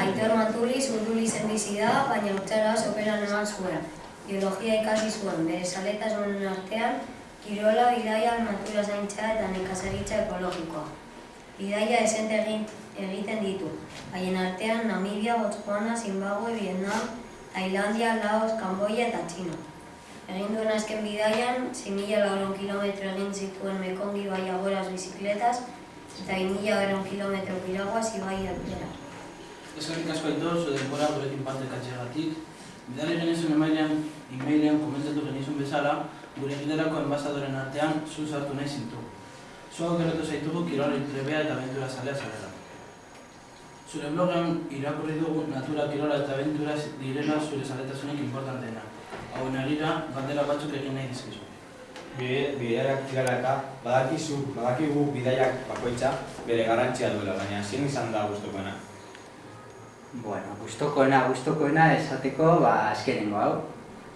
Aitor Mantuliz Urdulizen bizi da, baina urtsara soperan eman zuen. Biologia ikasi zuen, bere zaletasunen artean, kirola, bidaia, natura zaintzea eta nekazaritza ekologikoa. Bidaia esente egiten ditu, haien artean Namibia, Botswana, Zimbabue, Vietnam, Tailandia, Laos, Kanboia eta Txina. Egin duen azken bidaian, 6.400 kilometro egin zituen Mekongi ibaia goraz bizikletaz eta 2.100 kilometro piraguaz ibai erdera. Eskerrik asko Aitor, zu denbora gurekin partekatzeagatik. Bidali genizun e-mailean komentatu genizun bezala, gure giderako enbasadoren artean zu sartu nahi zintu. Zu aukeratu zaitugu kirol trebea eta abentura zalea zarela. Zure blogean irakurri dugu natura, kirola eta abentura direla zure zaletasunik importanteena. Hauen agira, galdera batzuk egin nahi dizkizu. Bidaiak tirala eta badakigu bidaiak bakoitza bere garrantzia duela, baina zein izan da gustukoena? Bueno, gustokoena esateko azkenengo hau.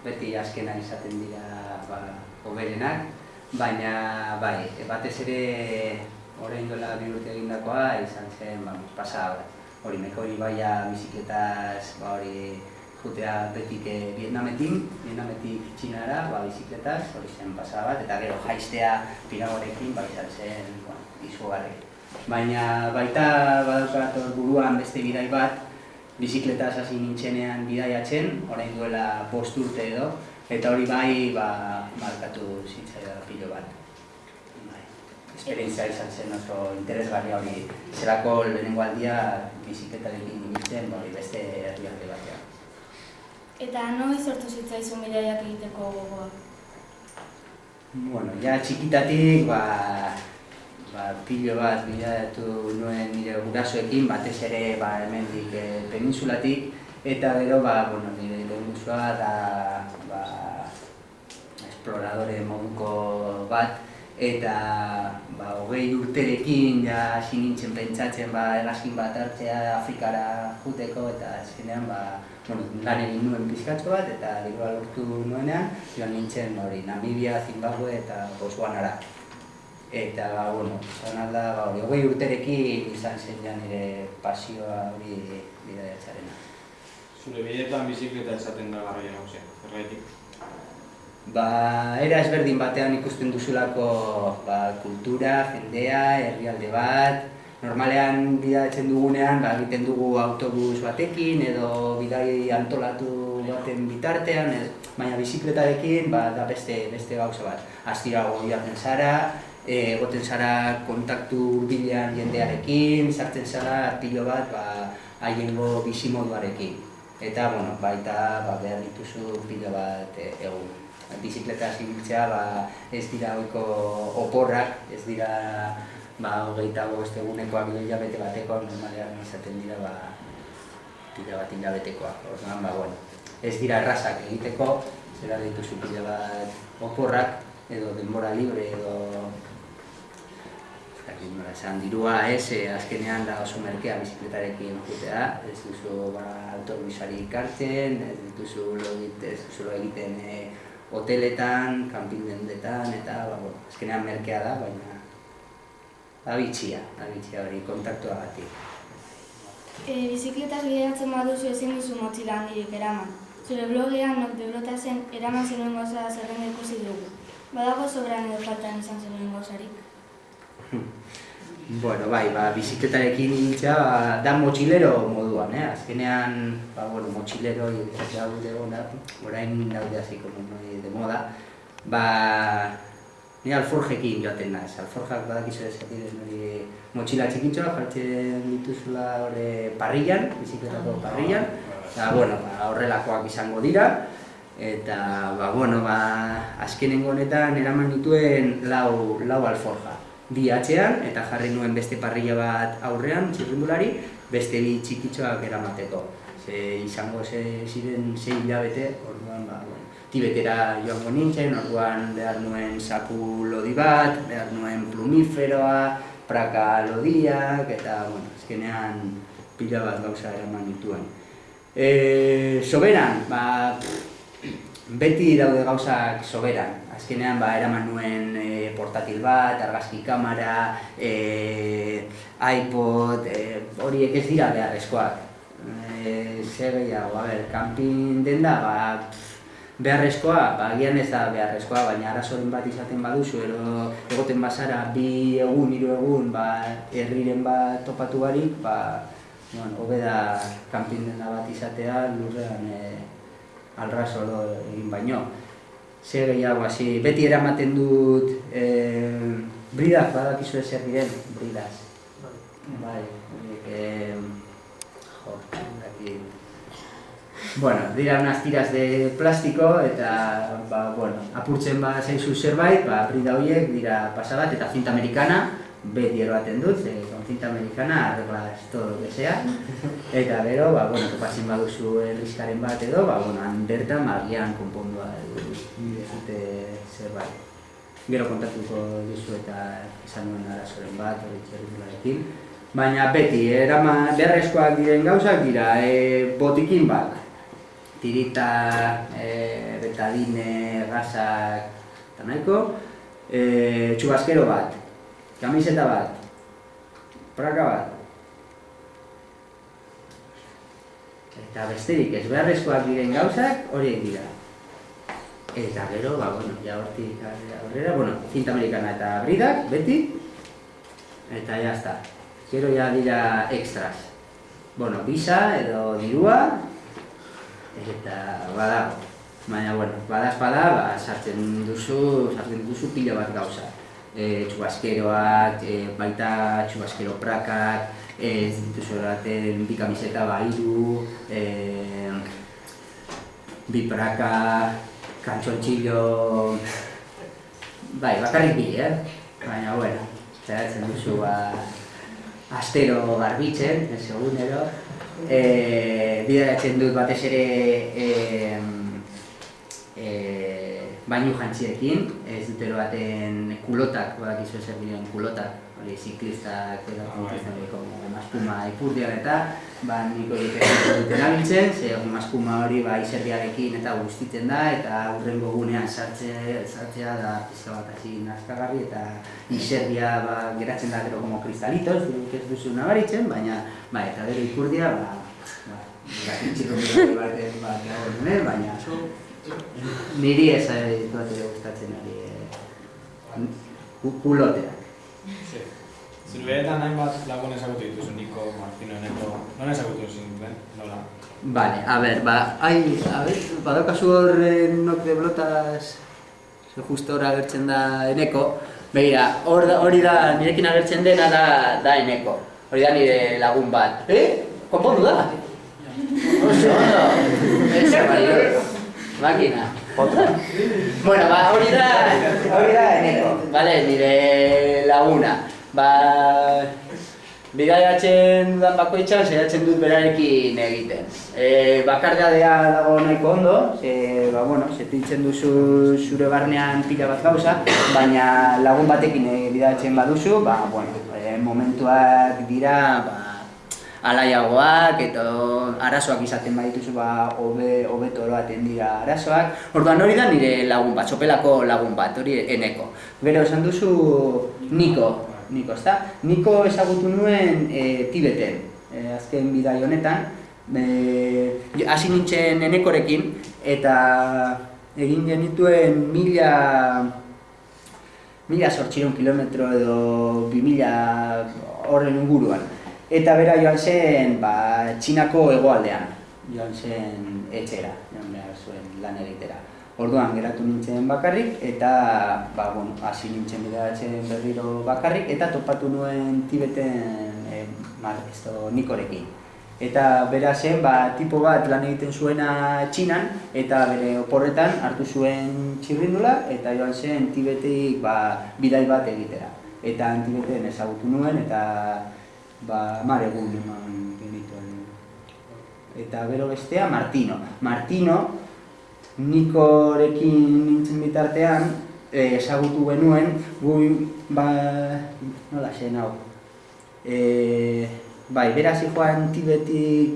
Beti azkena izaten dira hoberenak, baina bai, batez ere orain dela 2 urte egindakoa izan zen pasada. Hori Mekongi ibaia bizikletaz jutea betik Vietnametik Txinara bizikletaz, hori zen pasada bat, eta gero jaistea Piragorekin izan zen izugarri. Baina baita badaukat buruan beste bidai bat, bizikletaz hasi nintzenean bidaiatzen, orain duela 5 urte edo, eta hori bai markatu zitzaia pilo bat. Esperientzia izan zen oso interesgarria hori, zelako lehenengo aldia bizikletarekin ibiltzen beste herrialde batean. Eta noiz sortu zitzaizun bidaiak egiteko gogoa? Bueno, ja txikitatik pilo bat bidaiatu nuen nire gurasoekin, batez ere hemendik peninsulatik, eta gero nire lehengusua da esploradore moduko bat, eta 20 urterekin hasi nintzen pentsatzen hegazkin bat hartzea Afrikara juteko, eta azkenean lan egin nuen pizkatxo bat, eta dirua lortu nuenean, joan nintzen Namibia, Zimbabue eta Botswanara. Eta, izan alda, 20 urterekin izan zen nire pasioa hori bidaiatzarena. Zure bideetan bizikleta esaten da garraia nagusia, zergaitik? Era ezberdin batean ikusten duzulako kultura, jendea, herrialde bat. Normalean bidaiatzen dugunean egiten dugu autobus batekin edo bidai antolatu baten bitartean, baina bizikletarekin da beste gauza bat. Astirago joaten zara, egoten zara kontaktu hurbilean jendearekin, sartzen zara pilo bat haiengo bizimoduarekin. Eta baita behar dituzu pilo bat egun. Bizikletaz ibiltzea ez dira ohiko oporrak, ez dira 25 egunekoak edo hilabete batekoak, normalean izaten dira pila bat hilabetekoak. Orduan, ez dira errazak egiteko, zera dituzu pila bat oporrak edo denbora libre edo esan dirua azkenean da oso merkea bizikletarekin jutea, ez duzu autobusari ikartzen, ez duzu lo egiten hoteletan, camping dendetan, eta azkenean merkea da, baina da bitxia hori kontaktuagatik. Bizikletaz bidaiatzen baduzu ezin duzu motxila handirik eraman. Zure blogean nok de Brotasen eraman zenuen gauza zerrenda ikusi dugu. Badago sobran edo faltan izan zenuen gauzarik? Bueno, bizikletarekin ibiltzea da motxilero moduan, azkenean, motxilero izatea daude orain daude hasiko de moda, ni alforjekin joaten naiz. Alforjak badakizu esatik motxila txikitxoa jartzen dituzula parrillan, bizikletako parrillan, eta horrelakoak izango dira, eta azkenengo honetan eraman dituen lau alforja. Bi atzean, eta jarri nuen beste parrilla bat aurrean, txirrindulari, beste bi txikitxoak eramateko. Izango ziren 6 hilabete, orduan, Tibetera joango nintzen, orduan behar nuen saku lodi bat, behar nuen plumiferoa, praka lodiak, eta, azkenean pila bat gauza eraman dituen. Soberan, beti daude gauzak soberan. Azkenean eraman nuen portatil bat, argazki kamera, iPod, horiek ez dira beharrezkoak. Zer gehiago, camping denda, beharrezkoa, agian ez da beharrezkoa, baina arazoren bat izaten baduzu, egoten bazara 2 egun, 3 egun, herriren bat topatu barik, hobe da camping denda bat izatea lurrean alraso egin baino. Zer gehiago, beti eramaten dut bridak, badakizu zer diren, bridas. Bai, bueno, dira unas tiras de plástico eta, apurtzen zaizu zerbait, brida horiek dira pasabat eta cinta americana, beti eroaten dut, con cinta americana arreglas todo lo que sea. Eta gero, topatzen baduzu herriskaren bat edo, bertan agian konpondua dute zerbait. Gero kontatuko duzu eta esan nuen arazoren bat, hori txerritularekin. Baina beti, beharrezkoak diren gauzak dira, botikin bat. Tirita, betadine, gasak eta nahiko, txubaskero bat, kamiseta bat, praka bat. Eta besterik ez beharrezkoak diren gauzak horiek dira. Eta gero, ja hortik aurrera, cinta americana eta bridak, beti, eta jazta. Gero ja dira extras. Visa edo dirua, eta badago. Baina, badazpada, sartzen duzu pila bat gauza. Txubaskeroak, baita txubaskero prakak, ez dituzu eraten 2 kamiseta 3, 2 praka, kantxontxillo... bakarrik bi, Baina, zeratzen duzu astero garbitzen, egunero. Bideratzen dut batez ere bainu jantziekin, ez dut eroaten kulotak, badakizu zer diren kulotak, ziklistak, maspuma ipurdian eta nik egiten duten abiltzen, maspuma hori izerdiarekin eta guztitzen da, eta hurrengo gunean sartzea da pizka bat nazkagarri eta izerdia geratzen da gero como kristalitos, ez duzu nabaritzen, baina eta gero ipurdia txiko baina niri ez duate gustatzen ari kuloteak. Zurbeetan hainbat lagun ezagutu dituzu, Niko, Martino, Eneko, non ezagutu zinuten, nola? Vale, badaukazu hor nok de blotas, justo hor agertzen da Eneko, begira, hori da, nirekin agertzen dena da Eneko, hori da nire lagun bat. Konpondu da? Oso, eso, máquina. Bueno, hori da Eneko, nire laguna. Bidaiatzen dudan bakoitzan, saiatzen dut berarekin egiten. Bakardadea dago nahiko ondo, sentitzen duzu zure barnean pila bat gauza, baina lagun batekin bidaiatzen baduzu, momentuak dira alaiagoak eta arazoak izaten badituzu hobeto eroaten dira arazoak. Orduan hori da nire lagun bat, txopelako lagun bat, hori Eneko. Gero esan duzu Niko, ezta? Niko ezagutu nuen Tibeten, azken bidai honetan. Hasi nintzen Enekorekin eta egin genituen 1.800 kilometro edo 2.000 horren inguruan. Eta bera joan zen Txinako hegoaldean, joan zen etxera, joan behar zuen lan egitera. Orduan geratu nintzen bakarrik eta hasi nintzen bidaiatzen berriro bakarrik eta topatu nuen Tibeten Nikorekin. Eta bera zen tipo bat lan egiten zuena Txinan eta bere oporretan hartu zuen txirrindula eta joan zen Tibetik bidai bat egitera. Eta Tibeten ezagutu nuen eta egun eman genituen. Eta gero bestea Martino, Nikorekin nintzen bitartean ezagutu genuen, nola zen hau. Bera zijoan Tibetik,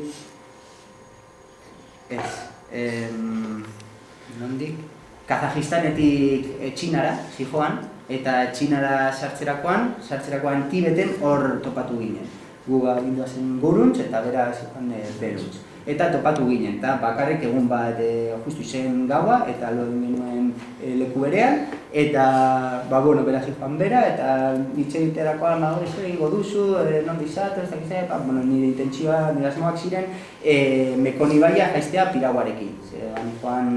nondik? Kazajistanetik Txinara zijoan, eta Txinara sartzerakoan Tibeten hor topatu ginen. gu agindua zen guruntz eta bera zijoan beruntz. Eta topatu ginen, eta bakarrik egun bat justu izen gaua eta lo egin genuen leku berean, eta bera zijoan bera, eta hitz egiterakoan ez egingo duzu, nondi zatu, ez dakiz, nire intentzioa, nire asmoak ziren, Mekon ibaia jaiztea piraguarekin. Joan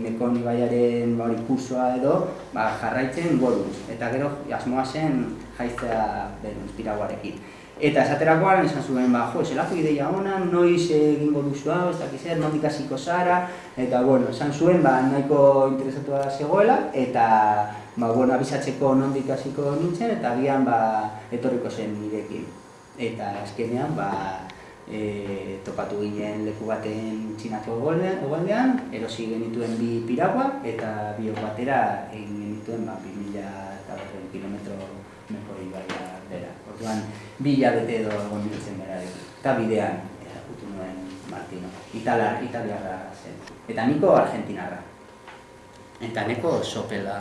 Mekon ibaiaren kursoa edo jarraitzen goruntz, eta gero asmoa zen jaiztea beruntz piraguarekin. Eta esaterakoan esan zuen, zelako ideia ona, noiz egingo duzu hau, ez dakiz, nondik hasiko zara, eta esan zuen nahiko interesatua zegoela, eta abisatzeko nondik hasiko nintzen, eta agian etorriko zen nirekin. Eta azkenean topatu ginen leku baten Txinako hegoaldean, erosi genituen 2 piragua, eta biok batera egin genituen 2.500 kilometro Mekoi ibaia bera. Orduan, 2 hilabete edo egon nintzen berarekin. Eta bidean erakutu nuen Martino. Italiarra zen. Eta niko argentinarra. Eta neko sopela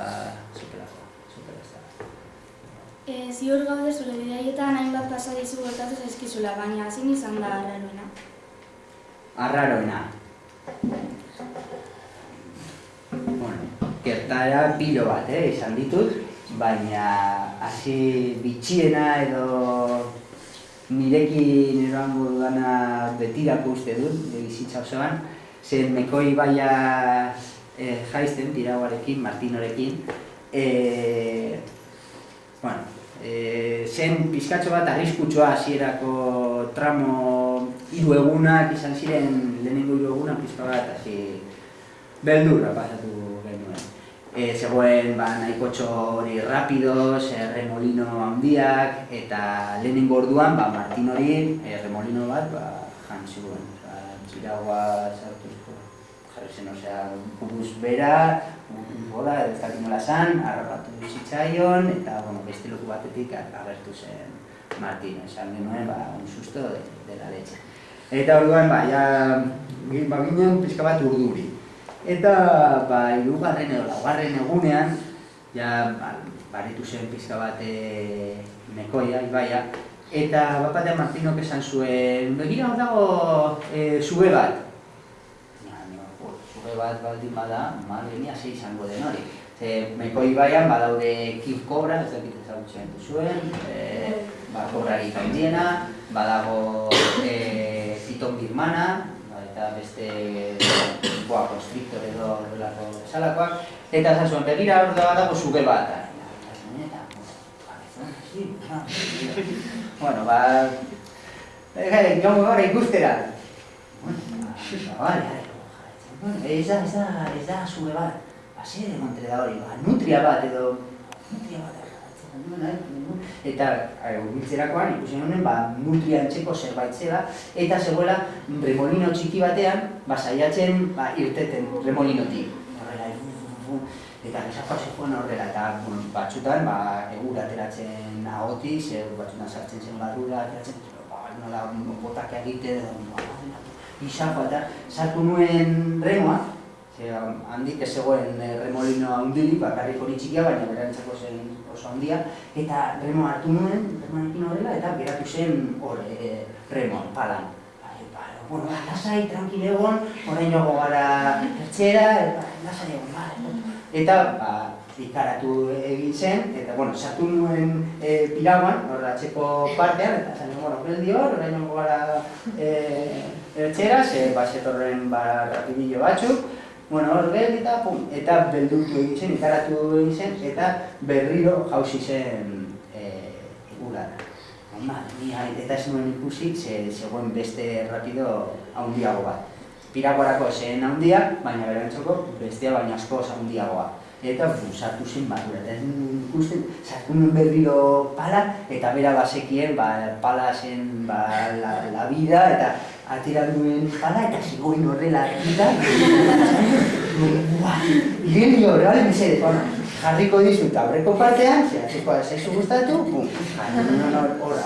Ziur gaude zure bidaietan hainbat pasa dizu gertatu zaizkizula, baina ezin izan da arraroena. Arraroena. Gertaera pilo bat izan ditut, baina hasi bitxiena edo nirekin eroango dudana betirako uste dut, bizitza osoan, zen Mekoi ibaia jaizten piraguarekin, Martinorekin, zen pizkatxo bat arriskutsua hasierako tramo 3 egunak izan ziren, lehenengo 3 egunak pizka bat hasi beldurra pasatu genuen. Zegoen nahikotxo hori rapidoz, remolino handiak, eta lehenengo orduan Martin hori remolino bat jan zuen. Piragua jarri zen, buruz bera, ez dakit nola zan, harrapatu zitzaion, eta beste leku batetik agertu zen Martin, esan genuen un susto de la leche. Eta orduan, ginen pizka bat urduri. Eta 3. edo 4. egunean, baritu zen pizka bat Mekoia, ibaia, eta batean Martinok esan zuen, begira hor dago sube bat. Sube bat baldin bada, madrenia ze izango den hori. Mekoi ibaian badaude kif kobra, ez dakit ezagutzen duzuen, kobrarik handiena, badago piton birmana, eta beste constrictor edo horrelako bezalakoak, eta esan zuen, begira hor dago sube bat. Joango gara ikustera. Ez da sube bat. Zer egontre da hori, nutria bat edo... Eta urbiltzerakoan ikusi honen nutria antxeko zerbait zela, eta zegoela remolino txiki batean saiatzen irteten remolinotik. Eta gezakoa zegoen horrela, eta batzutan egur ateratzen ahotiz, batzutan sartzen zen barrura ateratzen, nola botak egiten, izako eta sartu nuen remoa, handik ez zegoen remolino handirik, bakarrik hori txikia, baina berantzako zen oso handia, eta remoa hartu nuen, remoarekin horrela, eta geratu zen remoa, palan. Lasai, tranquil egon, orain joango gara ertxera, lasai egon, eta ikaratu egin zen, eta sartu nuen piraguan, horratzeko partean, eta zain geldi hor, orain joango gara ertxera, zetorren rapibillo batzuk, hor geldi eta beldurtu egin zen, ikaratu egin zen, eta berriro jauzi zen ulara. Eta ez nuen ikusi, zegoen beste rapido handiago bat. Piraguarako zen handia, baina berantzoko bestea baina askoz handiagoa. Eta sartu zen barrura, eta ez nuen ikusten, sartu nuen berriro pala, eta bera bazekien pala zen la vida, eta atera duen pala, eta zegoen horrela eta geni horrela, mesedez, jarriko dizut aurreko partean, zehazikoa zaizu gustatu,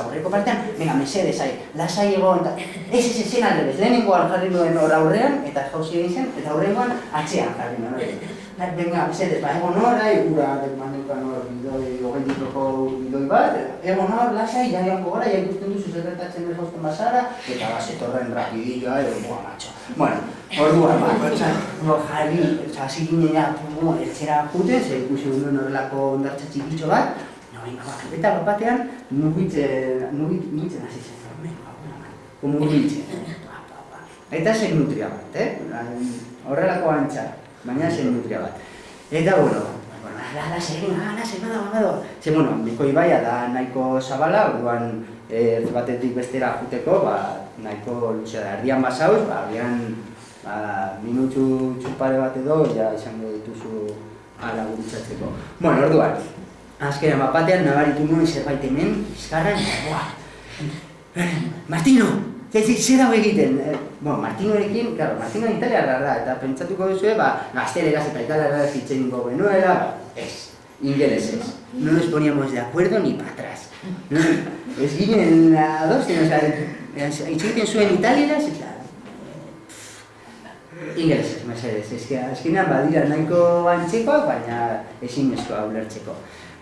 aurreko partean, venga, mesedez, lasai egon, ez zen aldebez, lehenengoan jarri duen hor aurrean, eta jauzi egin zen, eta aurrengoan atzean jarri nuen. venga, mesedez, egon hor, ura maneukan hor hogei litroko bidoi bat, egon hor, lasai, joango gara, ikusten duzu zerretatzen bezausten bazara, eta zetorren rapidilloa, macho. Bueno, orduan, jarri, hasi ginen etxera juten, ze ikusi duen horrelako ondartza txikitxo bat, eta batean mugitzen hasi zen, mugitzen. Eta zen nutria bat, horrelako antza, baina zen nutria bat. Eta, lasai, bado. Ze, Miko ibaia da nahiko zabala, orduan batetik bestera juteko, nahiko luzea da. Erdian basauz, erdian minutu txupare bat edo, ja izango dituzu ala gurutzatzeko. Orduan, azkenean batean nabaritu nuen zerbait hemen, bizkarren, Martino! Zer dago egiten? Martinorekin, Martino italiarra da, eta pentsatuko duzue, gazteleraz eta italiarraz hitzen ingo genuela, ez, ingelesez. No nos poníamos de acuerdo ni para atrás. Ez ginen adosten, hitz zuen italiaraz eta ingelesez, mesedez. Azkenean badira nahiko antzekoak, baina ezinezkoa ulertzeko.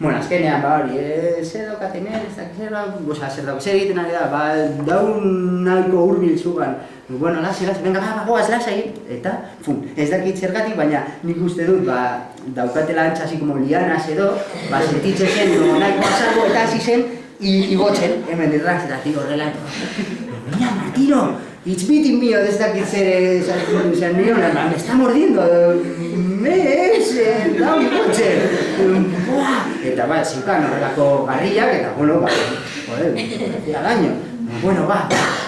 Azkenean, hori, zer daukat hemen, zer egiten ari da, daun nahiko hurbil zugan. Lasai, venga, goaz, lasai, eta, ez dakit zergatik, baina nik uste dut, daukatela antxasi como lianas edo, sentitzen zen, nahiko azalgo, eta hasi zen, igotzen, hemen irrazetatik horrela. Mira, Martino, it's beating me, ez dakit zer nion, me está mordiendo, lau igotzen. Eta zeukan horrelako garriak, eta, tira daño.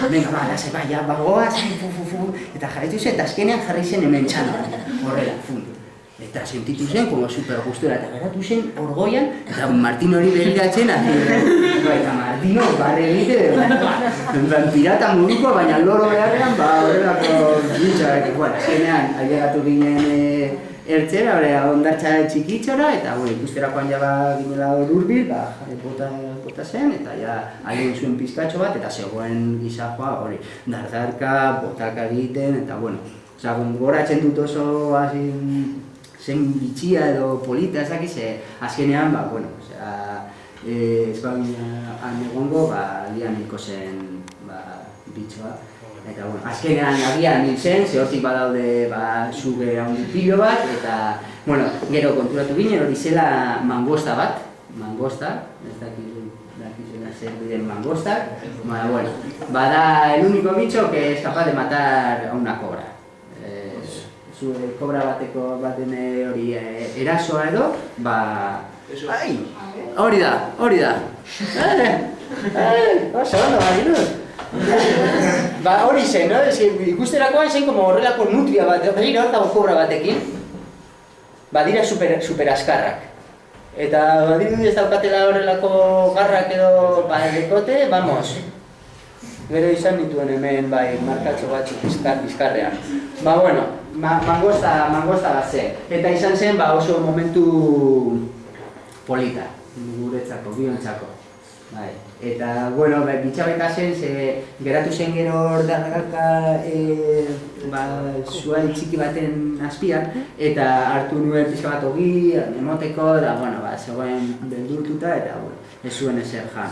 Venga, lasai, goaz, eta jarraitu zen, eta azkenean jarri zen hemen txano, horrela, Eta sentitu zen, como super gustura, eta geratu zen orgoian, eta Martin hori begiratzen, eta Martino, barre egite, pirata moduko, baina loro beharrean, horrelako gintxak, azkenean, ailegatu ginen ertzera, ondartza txikitxora, eta ikusterakoan jaba ginela hurbil, bota zen, eta haien zuen pizkatxo bat, eta zegoen gizajoa, hori, dardarka, botaka egiten, eta goratzen dut oso zen bitxia edo polita, azkenean, ez baginan egongo, lian niko zen bitxoa. Eta, azkenean agian nintzen, ze hortik badaude suge handipilo bat, eta, gero konturatu ginen, hori zela mangosta bat, ez dakizena zer diren mangostak, bada el único bicho que es capaz de matar a una cobra. Kobra baten hori erasoa edo, hori da, oso ondo, hori zen, ikusterakoan zen horrelako nutria bat, begira hor dago kobra batekin, dira super askarrak. Eta badiru ez daukatela horrelako garrak edo dekote, vamos. Gero izan nituen hemen markatxo batzuk bizkarrean. Mangosta bat zen. Eta izan zen oso momentu polita, guretzako, biontzako. Eta, bitxabeka zen, geratu zen gero ordarraka zuari txiki baten azpian, eta hartu nuen pizka bat ogi, emoteko, zegoen beldurtuta, eta ez zuen ezer jan.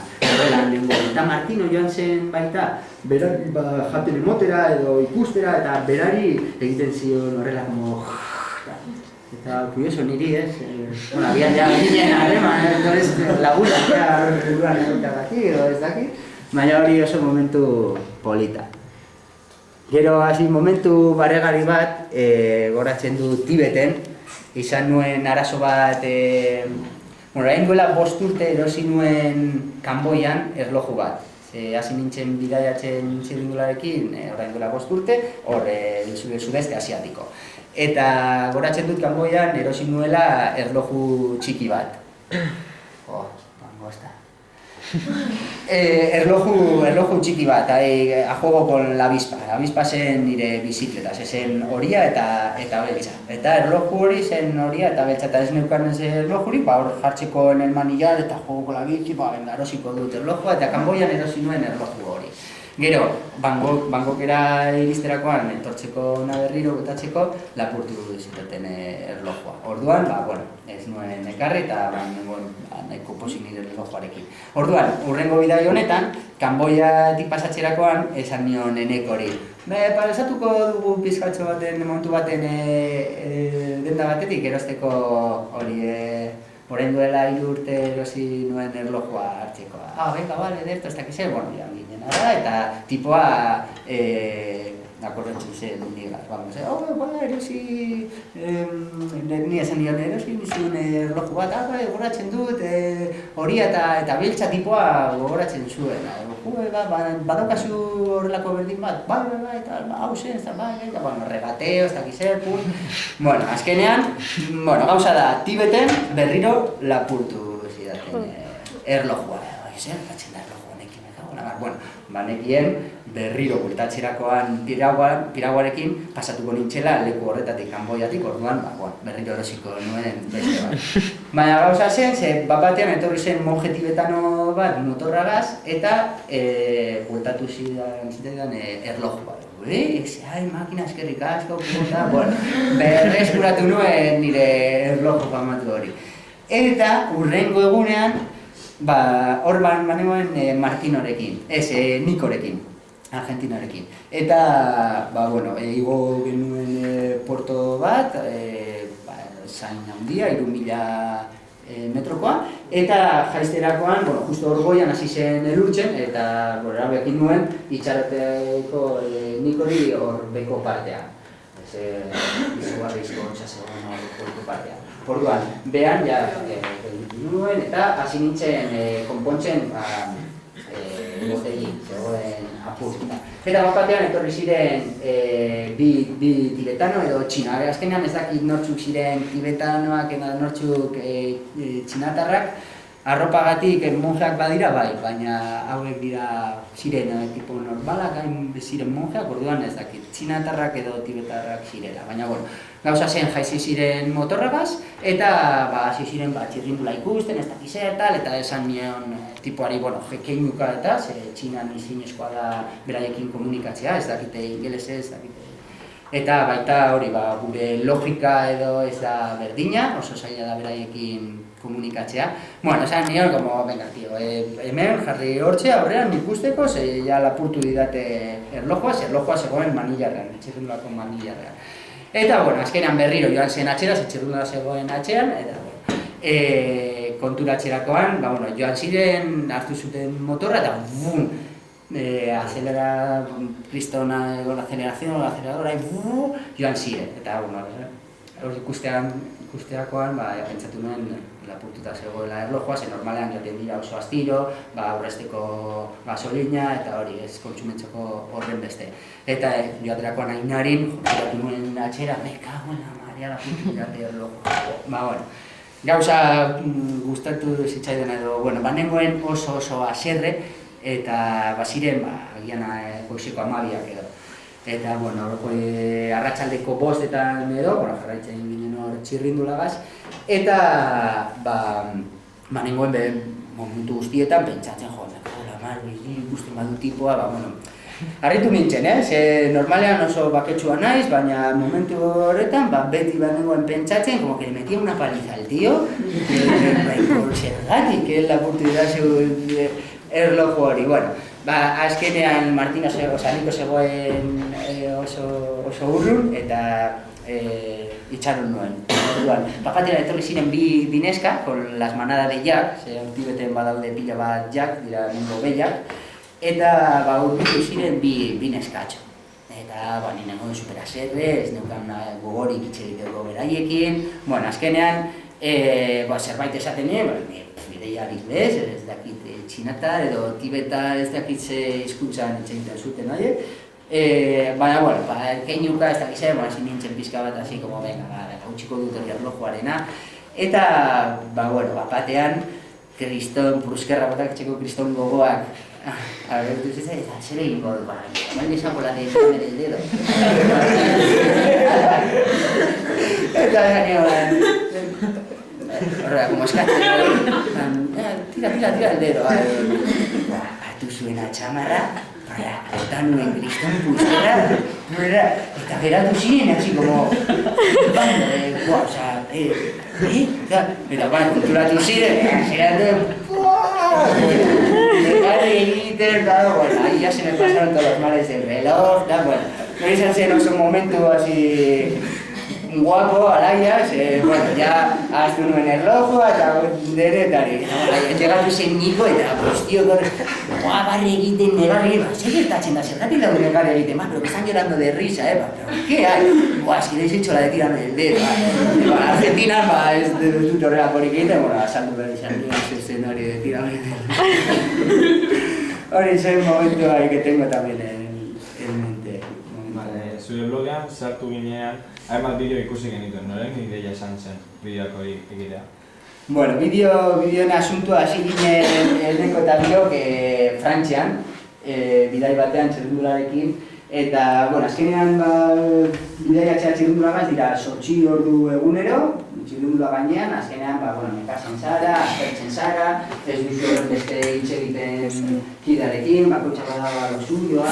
Eta Martino joan zen baita, berari jaten emotera edo ikustera, eta berari egiten zion horrela como... Eta kurioso niri ez, abian ginen harreman, lagunak buruan egotagatik edo ez dakit, baina hori oso momentu polita. Gero hasi momentu baregari bat, goratzen du Tibeten, izan nuen arazo bat, hain duela 5 urte erosi nuen Kanboian erloju bat. Hasi nintzen bidaiatzen txirrindularekin, orain duela 5 urte, hor sudeste asiatiko. Eta goratzen dut Kanboian erosi nuela erloju txiki bat. Mangosta. Erloju txiki bat, a juego con la avispa. Avispa zen nire bizikleta, zen horia eta beltza. Eta erloju hori zen horia eta beltza, eta ez neukan ez erlojuri, hor jartzeko en el manillar eta juego con la bici, erosiko dut erlojua, eta Kanboian erosi nuen erloju hori. Gero, Bangkokera iristerakoan, etortzeko na berriro botatzeko, lapurtu zitaten erlojua. Orduan, ez nuen ekarri eta nahiko pozik nire erlojuarekin. Orduan, hurrengo bidai honetan, Kanboiatik pasatzerakoan, esan nion enek hori. Pasatuko dugu pizkatxo baten, momentu baten denda batetik, erosteko hori, orain duela 3 urte erosi nuen erlojua hartzeko. Venga, bale, derto, ez dakize, ja ginen ara, eta tipoa akordatzen zen nigaz, erosi, ni esan nion erosi nizun erloju bat, gogoratzen dut, horia eta biltza tipoa gogoratzen zuen. Badaukazu horrelako berdin bat, eta hau zen, regateo, ez dakize, azkenean, gauza da, Tibeten berriro lapurtu zidaten erlojua. Zer, gatzen da erloju honekin, banekien berriro bultatzerakoan piraguarekin pasatuko nintzela leku horretatik Kanboiatik, orduan, berriro erosiko nuen beste bat. Baina gauza zen, batean etorri zen monje tibetano bat motorragaz eta bultatu zidan erloju bat. Makina eskerrik asko, berreskuratu nuen nire erloju famatu hori. Eta hurrengo egunean, hor banegoen Martinorekin, Nikorekin, Argentinarekin. Eta, igo genuen porto bat, zain handia, 3.000 metrokoa, eta jaizterakoan, justo hor goian hasi zen elurtzen, eta erabekin nuen itxaroteko Nikori hor beko partea. Izugarrizko txasegoen hor partea. Orduan, behan, nuen eta hasi nintzen konpontzen botegi, zegoen apurtuta. Eta batean etorri ziren bi tibetano edo txina. Azkenean ez dakit nortzuk ziren tibetanoak eta nortzuk txinatarrak. Arropagatik monjeak badira bai, baina hauek dira ziren tipo normalak, hain ziren monjeak, orduan ez dakit, txinatarrak edo tibetarrak zirela. Baina, gauza zen jaizi ziren motorragaz, eta hasi ziren txirrindula ikusten, ez dakiz tal, eta esan nion tipoari, jekeinuka eta, txinan izinezkoa da beraiekin komunikatzea, ez dakite ingelese, ez dakite. Eta baita hori, gure logika edo ez da berdina, oso zaila da beraiekin komunikatzea. Esan nion, venga, tío, hemen jarri hortxe aurrean ikusteko, ja lapurtu didate erlojua zegoen manillarrean, etxerrundulako manillarrean. Eta, azkenean berriro joan zen atxera, etxerrundula zegoen atxean, eta, konturatxerakoan, joan ziren, hartu zuten motorra, eta, kristona egon aceleradora, joan ziren, eta, hori ikusterakoan, pentsatu nuen lapurtuta zegoela erlojua, normalean joaten dira oso astiro, aurrezteko gasolina eta hori ez kontsumentzeko horren beste. Eta joaterakoan Ainarin, jokatu nuen atxera, me cago en la marea lapurtu dira erlojua. Gauza gustatu zitzaidan edo, banengoen oso aserre eta baziren, agian goizeko 12ak edo. Eta, arratsaldeko 5etan edo, jarraitzen ginen hor txirrindulagaz, eta, nengoen momentu guztietan pentsatzen, ikusten badu tipoa, harritu nintzen, normalean oso baketsua naiz, baina momentu horretan, beti nengoen pentsatzen, como que le metía una paliza al tío, zergatik, lapurtu dira erloju hori, azkenean Martino Niko zegoen oso urrun eta itxaron nuen. Bapatera etorri ziren bi neska, con las manadas de jak, Tibeten badaude pila bat jak, dira mungo behiak, eta urbitu ziren bi neskatxo. Eta nengoen superaserre, ez neukan gogorik itxegiteko beraiekin, azkenean zerbait esaten bideia inglés, ez dakit txinata edo tibeta ez dakit ze hizkuntzan itxegiten zuten horiek. Baina, keinuka ez dakiz, hasi nintzen pizka bat, hasi, gautsiko dut hori erlojuarena. Eta, batean, kriston, puruskerra batak etxeko kriston gogoak agertu zitzen, eta zer egingo dut, baina izango la de ere el dedo. Eta, horrela, como eskatzen, tira el dedo, hartu zuena txamarra, eta nuen kriston puztera, eta geratu ziren, así como, eta konturatu ziren, geratu, nekari egiten, bueno, ahí ya se me pasaron todos los males del reloj, bueno, no izan zen oso momentu así guapo, alaia, bueno, ja ahaztu nuen erlojoa eta denetari. Llegatu zen niko eta postio barre egiten negarri, zer gertatzen da, zergatik dago negarri egiten, pero que están llorando de risa, pero ¿qué hay? Es que les he hecho la de tirarme del dedo. Argentina, ez dut horrelakorik egiten, bueno, asaldu behar izan duen ese escenario de tirarme del dedo. Hori zen momentua que tengo también en mente. Zure blogean sartu ginean, hainbat bideo ikusi genituen, noren ideia esan zen bideoak hori egitea? Bueno, bideoen asuntua hasi ginen elneko eta biok Frantzian, bidai batean txirrindularekin, eta, bueno, azkenean bidaiatzea txirrindulagaz dira 8 ordu egunero, txirrindula gainean, azkenean, nekasen zara, aztertzen zara, ez duzu horren beste hitz egiten kidarekin, bakoitza bada lo suyoa,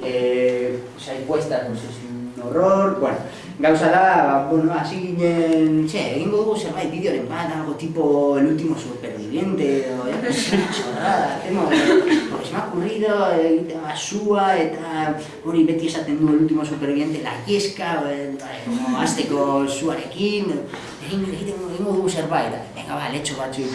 hay puestas, pues es un horror, bueno, gauza da, hasi ginen, egingo dugu zerbait bideoren bat, algo tipo El último superviviente, o ya no sé, chorrada, hacemos, porque se me ha ocurrido, egiten basua, eta hori beti esaten du El último superviviente, la ieska, como azteko zuarekin, egingo dugu zerbait, venga ba, letxo batzuk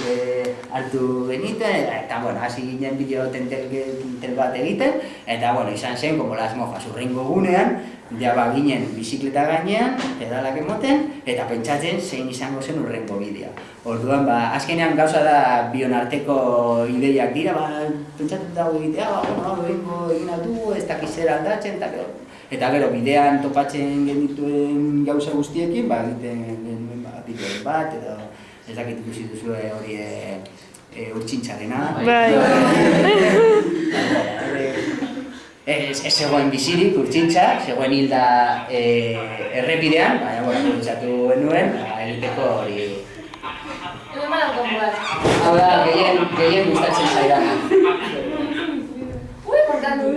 hartu geniten, eta, bueno, hasi ginen bideo tentel bat egiten, eta, bueno, izan zen, como las mojas, urrengo gunean, ja ginen bizikleta gainean, pedalak emoten, eta pentsatzen zein izango zen urrengo bidea. Orduan, azkenean gauza da bion arteko ideiak dira, pentsatzen dago egitea, egin aldu, ez dakiz zer aldatzen, eta gero bidean topatzen genituen gauza guztiekin, egiten genuen bideoren bat, edo ez dakit ikusi duzu hori urtsintxarena. Ez zegoen bizirik, urtsintxa, zegoen hilda errepidean, baina, pentsatu nuen, egiteko hori... Hau da, gehien gustatzen zaidana. Ui, portatu!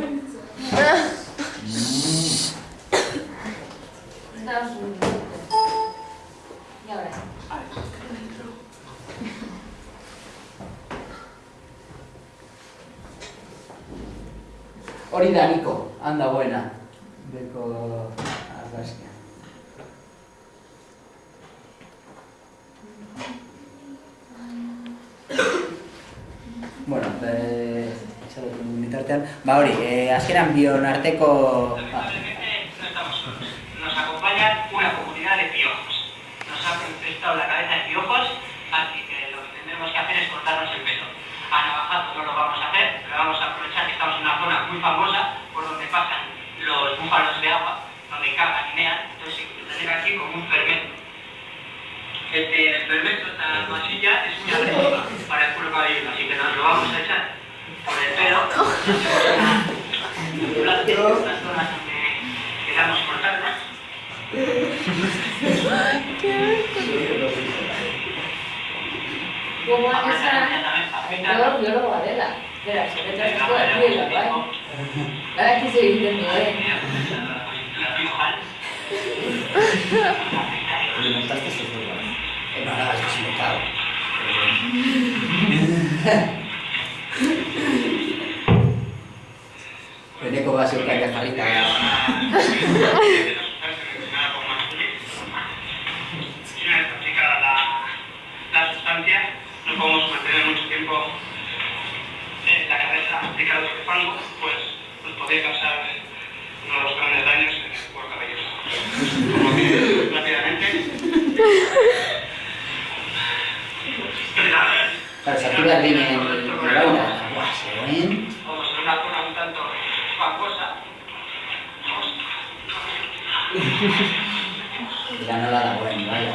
Y ahora. Hori da niko, handa buena, beko argazkia. Bueno, bitartean, hori, azkeran bion arteko... Nos acompaña una comunidad de piojos. Nos ha infestado la cabeza de piojos, así que lo que tendremos que hacer es cortarnos el pelo. A navajazo no lo vamos a hacer, pero vamos a aprovechar que estamos en una zona muy famosa por donde pasan los búfalos de agua, donde cagan y mean, entonces se tener aquí como un fermento. El fermento, esta masilla, es muy agresiva para el cuero cabelludo, así que nos lo vamos a echar por el pelo. Las zonas donde queramos cortarlas. Como esa... Yo lo Adela. Espera, se me trae todo el pelo, ¿vale? Ahora que se dice mi ¿Le montaste estos dos? No, es que se me cago. Beneko va a ser caña jarrita. La sustancia, no podemos mantener mucho tiempo en la cabeza aplicada de fango, pues podría causar unos grandes daños en el cuero cabelludo. Como que rápidamente. Claro, se activa bien el baila. Vamos en una zona un tanto fangosa. Ya no la da bueno, vaya.